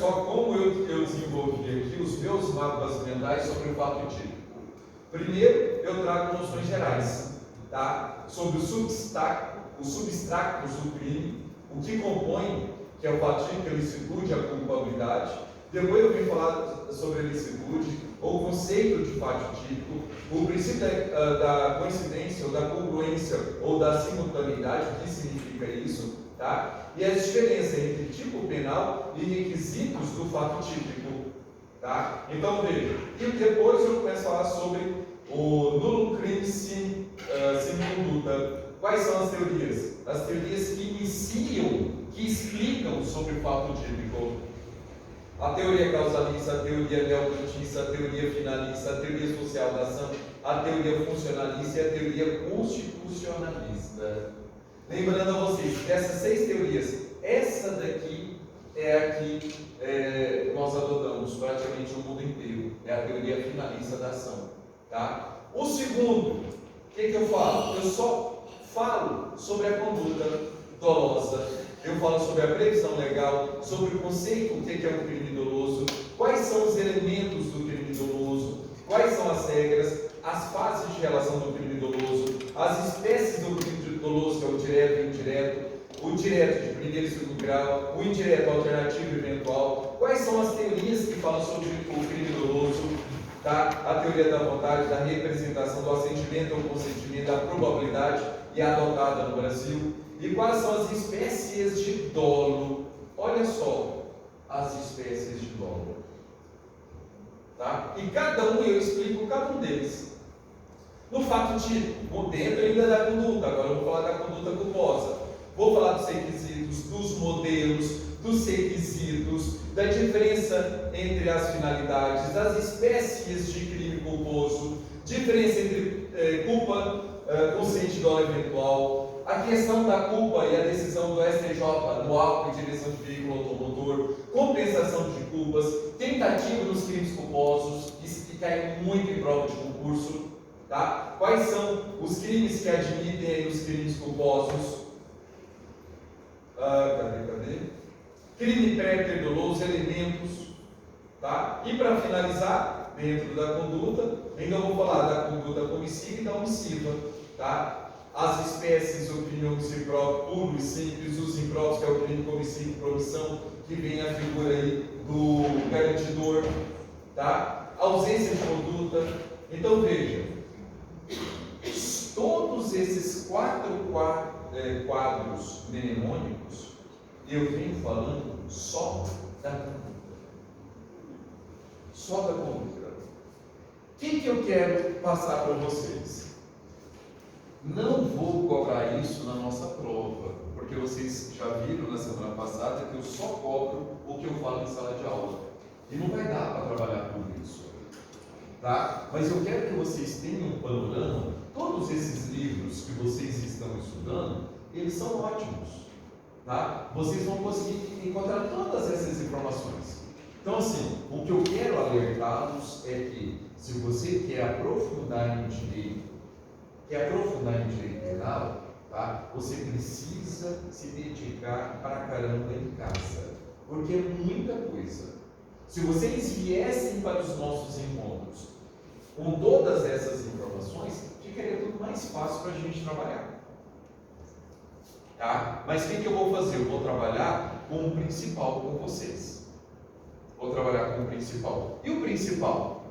só como eu desenvolvi aqui os meus mapas mentais sobre o fato típico. Primeiro, eu trago noções gerais, tá? Sobre os substratos do crime, o que compõe, que é o fato típico, a ilicitude, a culpabilidade. Depois eu vim falar sobre a ilicitude, o conceito de fato típico, o princípio da coincidência, ou da congruência, ou da simultaneidade, o que significa isso, tá? E as diferenças entre tipo penal e requisitos do fato típico, tá? Então veja, e depois eu começo a falar sobre o nulo crime sem conduta. Quais são as teorias? As teorias que iniciam, que explicam sobre o fato típico. A teoria causalista, a teoria neocantista, a teoria finalista, a teoria social da ação, a teoria funcionalista e a teoria constitucionalista. Lembrando a vocês, dessas 6 teorias, essa daqui é a que nós adotamos praticamente no mundo inteiro. É a teoria finalista da ação. Tá? O segundo, o que eu falo? Eu só falo sobre a conduta dolosa. Eu falo sobre a previsão legal, sobre o conceito, o que é um crime doloso, quais são os elementos do crime doloso, quais são as regras, as fases de relação do crime doloso, as espécies do crime doloso, que é o direto e o indireto, o direto de primeiro e segundo grau, o indireto alternativo e eventual, quais são as teorias que falam sobre o crime doloso, tá? A teoria da vontade, da representação, do assentimento ou consentimento, da probabilidade, e adotada no Brasil. E quais são as espécies de dolo? Olha só, as espécies de dolo. Tá? E cada um, eu explico cada um deles. No fato típico, dentro ainda da conduta, agora eu vou falar da conduta culposa. Vou falar dos requisitos, dos modelos, dos requisitos, da diferença entre as finalidades, das espécies de crime culposo, diferença entre culpa consciente e dolo eventual, a questão da culpa e a decisão do STJ no auto em direção de veículo automotor, compensação de culpas, tentativa nos crimes culposos, isso que cai muito em prova de concurso, tá? Quais são os crimes que admitem os crimes culposos? Cadê? Crime pré-doloso, elementos, tá? E para finalizar, dentro da conduta, ainda vou falar da conduta comicida e da omissiva, tá? As espécies do crime homicídio próprio, puro e simples, os impróprios, que é o crime comicídio por omissão, que vem a figura aí do garantidor, tá? Ausência de conduta. Então veja, todos esses quadros mnemônicos, eu venho falando só da conduta. Só da conduta. O que eu quero passar para vocês? Não vou cobrar isso na nossa prova, porque vocês já viram na semana passada que eu só cobro o que eu falo em sala de aula. E não vai dar para trabalhar com isso. Tá? Mas eu quero que vocês tenham um panorama. Todos esses livros que vocês estão estudando, eles são ótimos. Tá? Vocês vão conseguir encontrar todas essas informações. Então, assim, o que eu quero alertá-los é que, se você quer aprofundar em direito, penal, tá? Você precisa se dedicar pra caramba em casa, porque é muita coisa. Se vocês viessem para os nossos encontros com todas essas informações, ficaria tudo mais fácil para a gente trabalhar. Tá? Mas o que eu vou fazer? Eu vou trabalhar com o principal com vocês. Vou trabalhar com o principal. E o principal?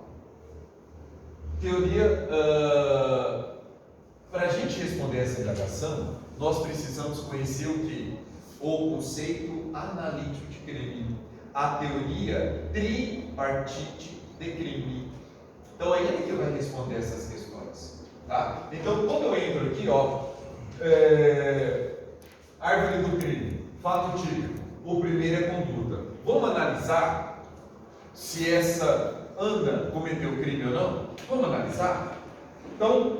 Teoria. Para a gente responder essa indagação, nós precisamos conhecer o que? O conceito analítico de crime, a teoria tripartite de crime. Então é ele que vai responder essas questões. Tá? Então, quando eu entro aqui, árvore do crime, fato típico, o primeiro é conduta. Vamos analisar se essa Ana cometeu crime ou não? Vamos analisar? Então,